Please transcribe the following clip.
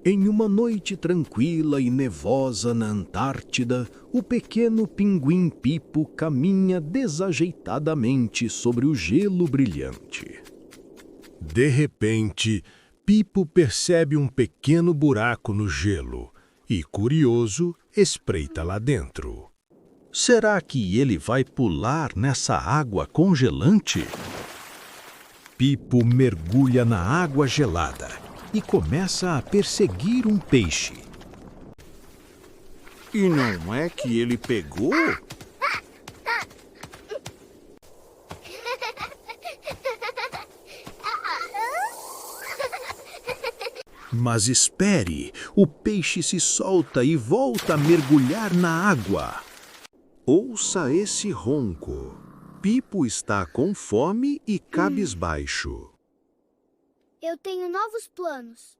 Em uma noite tranquila e nevosa na Antártida, o pequeno pinguim Pipo caminha desajeitadamente sobre o gelo brilhante. De repente, Pipo percebe um pequeno buraco no gelo e, curioso, espreita lá dentro. Será que ele vai pular nessa água congelante? Pipo mergulha na água gelada e começa a perseguir um peixe. E não é que ele pegou? Mas espere, o peixe se solta e volta a mergulhar na água. Ouça esse ronco. Pipo está com fome e cabisbaixo. Eu tenho novos planos.